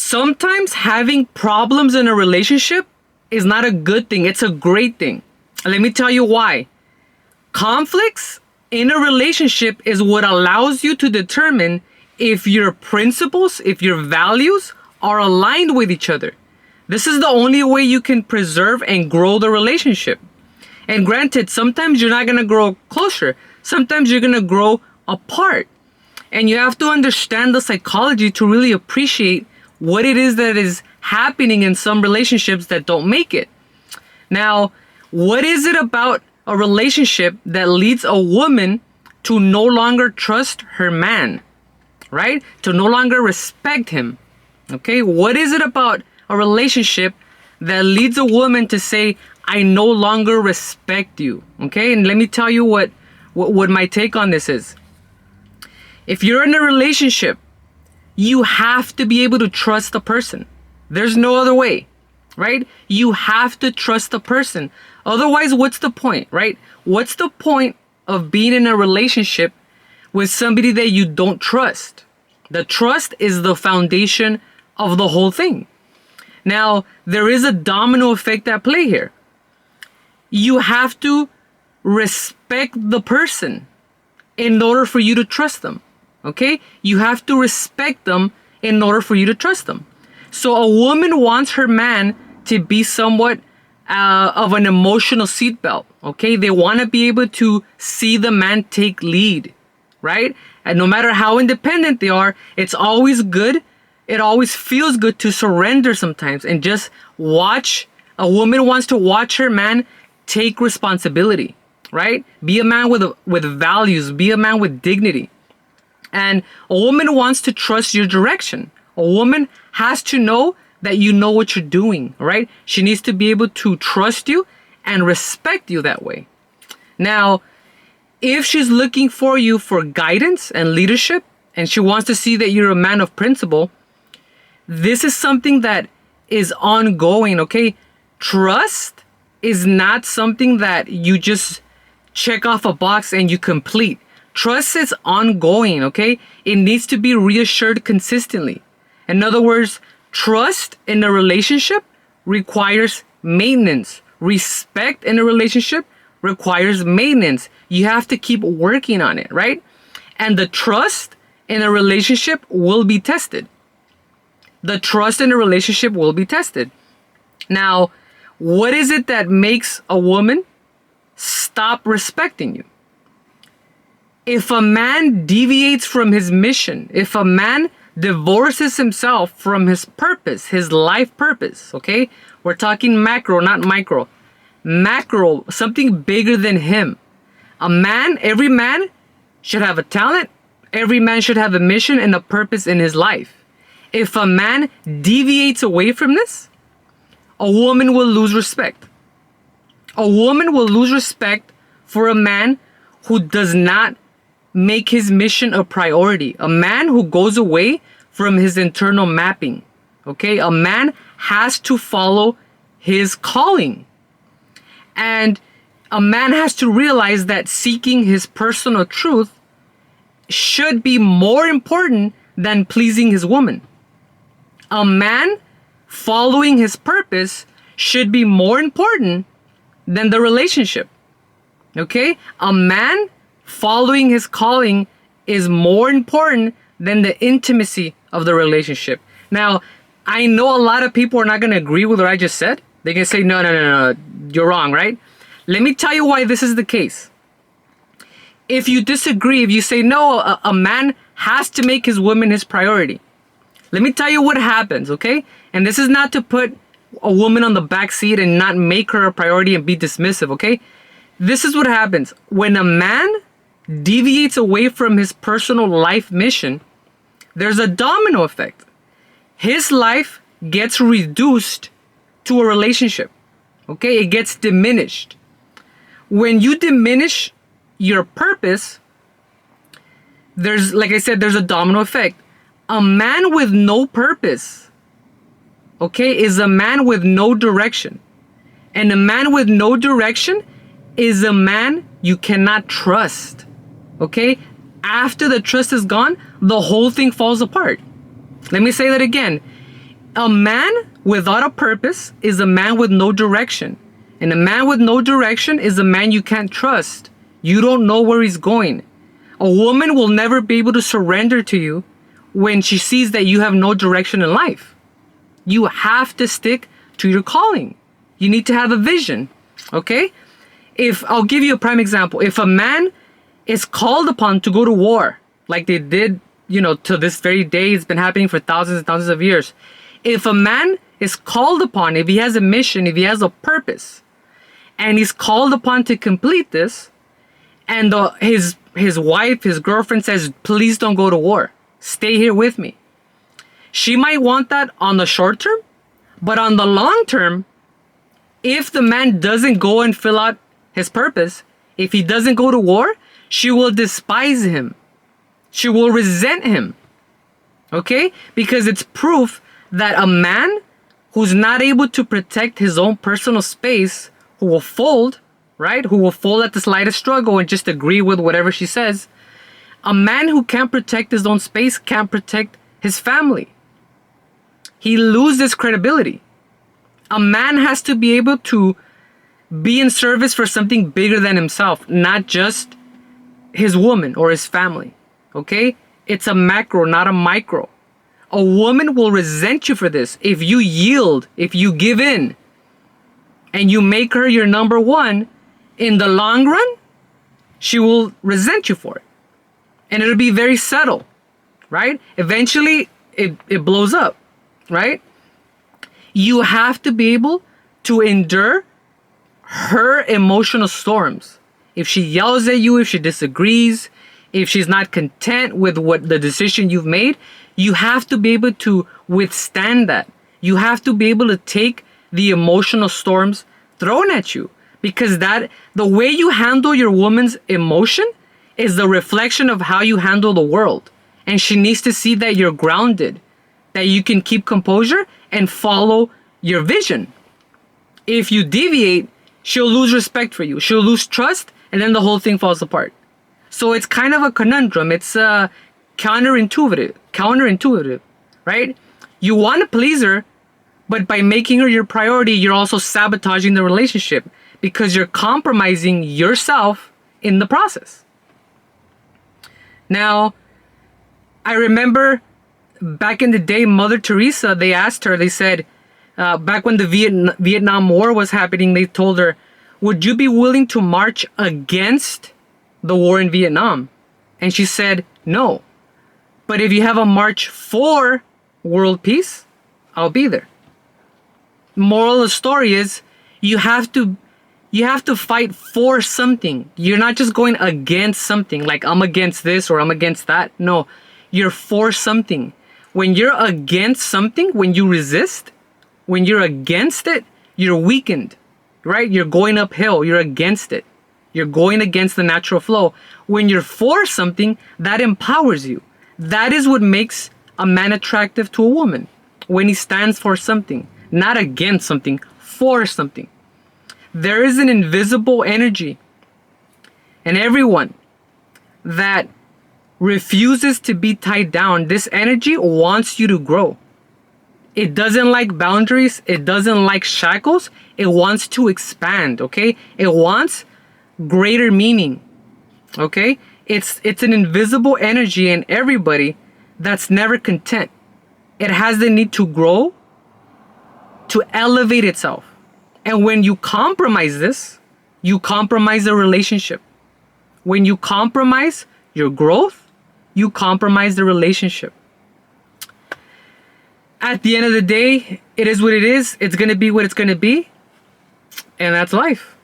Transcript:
Sometimes having problems in a relationship is not a good thing. It's a great thing. Let me tell you why. Conflicts in a relationship is what allows you to determine if your principles, if your values are aligned with each other. This is the only way you can preserve and grow the relationship. And granted, sometimes you're not going to grow closer. Sometimes you're going to grow apart. And you have to understand the psychology to really appreciate what it is that is happening in some relationships that don't make it. Now, what is it about a relationship that leads a woman to no longer trust her man, right? To no longer respect him. Okay, what is it about a relationship that leads a woman to say, I no longer respect you? Okay, and let me tell you what my take on this is. If you're in a relationship, you have to be able to trust the person. There's no other way, right? You have to trust the person. Otherwise, what's the point, right? What's the point of being in a relationship with somebody that you don't trust? The trust is the foundation of the whole thing. Now, there is a domino effect at play here. You have to respect the person in order for you to trust them. Okay? You have to respect them in order for you to trust them. So a woman wants her man to be somewhat of an emotional seatbelt. Okay? They want to be able to see the man take lead, right? And no matter how independent they are, it's always good. It always feels good to surrender sometimes and just watch. A woman wants to watch her man take responsibility, right? Be a man with values. Be a man with dignity. And a woman wants to trust your direction. A woman has to know that you know what you're doing, right? She needs to be able to trust you and respect you that way. Now, if she's looking for you for guidance and leadership, and she wants to see that you're a man of principle, this is something that is ongoing, okay? Trust is not something that you just check off a box and you complete. Trust is ongoing, okay? It needs to be reassured consistently. In other words, trust in a relationship requires maintenance. Respect in a relationship requires maintenance. You have to keep working on it, right? And the trust in a relationship will be tested. The trust in a relationship will be tested. Now, what is it that makes a woman stop respecting you? If a man deviates from his mission, if a man divorces himself from his purpose, his life purpose, okay? We're talking macro, not micro. Macro, something bigger than him. Every man should have a talent. Every man should have a mission and a purpose in his life. If a man deviates away from this, a woman will lose respect. A woman will lose respect for a man who does not make his mission a priority. A man who goes away from his internal mapping. Okay? A man has to follow his calling. And a man has to realize that seeking his personal truth should be more important than pleasing his woman. A man following his purpose should be more important than the relationship. Okay? A man following his calling is more important than the intimacy of the relationship. Now, I know a lot of people are not going to agree with what I just said. They can say, no, you're wrong, right? Let me tell you why this is the case. If you disagree, if you say, no, a man has to make his woman his priority. Let me tell you what happens, okay? And this is not to put a woman on the back seat and not make her a priority and be dismissive, okay? This is what happens. When a man deviates away from his personal life mission, there's a domino effect. His life gets reduced to a relationship, okay? It gets diminished. When you diminish your purpose, like I said, there's a domino effect. A man with no purpose, okay, is a man with no direction. And a man with no direction is a man you cannot trust, okay? After the trust is gone, the whole thing falls apart. Let me say that again. A man without a purpose is a man with no direction. And a man with no direction is a man you can't trust. You don't know where he's going. A woman will never be able to surrender to you when she sees that you have no direction in life. You have to stick to your calling. You need to have a vision, okay? If I'll give you a prime example. If a man is called upon to go to war, like they did, to this very day, it's been happening for thousands and thousands of years. If a man is called upon, if he has a mission, if he has a purpose, and he's called upon to complete this, and his wife, his girlfriend says, please don't go to war. Stay here with me. She might want that on the short term, but on the long term, if the man doesn't go and fill out his purpose, if he doesn't go to war, she will despise him. She will resent him. Okay? Because it's proof that a man who's not able to protect his own personal space, who will fold, right? Who will fold at the slightest struggle and just agree with whatever she says. A man who can't protect his own space can't protect his family. He loses credibility. A man has to be able to be in service for something bigger than himself, not just his woman or his family. Okay? It's a macro, not a micro. A woman will resent you for this. If you yield, if you give in, and you make her your number one, in the long run, she will resent you for it. And it'll be very subtle, right? Eventually, it blows up, right? You have to be able to endure her emotional storms. If she yells at you, if she disagrees, if she's not content with what the decision you've made, you have to be able to withstand that. You have to be able to take the emotional storms thrown at you, because that the way you handle your woman's emotion is the reflection of how you handle the world. And she needs to see that you're grounded, that you can keep composure and follow your vision. If you deviate, she'll lose respect for you. She'll lose trust, and then the whole thing falls apart. So it's kind of a conundrum. It's counterintuitive, right? You want to please her, but by making her your priority, you're also sabotaging the relationship because you're compromising yourself in the process. Now, I remember back in the day, Mother Teresa, they asked her, they said, back when the Vietnam War was happening, they told her, would you be willing to march against the war in Vietnam? And she said, no. But if you have a march for world peace, I'll be there. Moral of the story is you have to fight for something. You're not just going against something, like I'm against this or I'm against that. No, you're for something. When you're against something, when you resist, when you're against it, you're weakened, right? You're going uphill. You're against it. You're going against the natural flow. When you're for something, that empowers you. That is what makes a man attractive to a woman. When he stands for something, not against something, for something. There is an invisible energy in everyone that refuses to be tied down. This energy wants you to grow. It doesn't like boundaries. It doesn't like shackles. It wants to expand, okay? It wants greater meaning, okay? It's an invisible energy in everybody that's never content. It has the need to grow, to elevate itself. And when you compromise this, you compromise the relationship. When you compromise your growth, you compromise the relationship. At the end of the day, it is what it is. It's going to be what it's going to be. And that's life.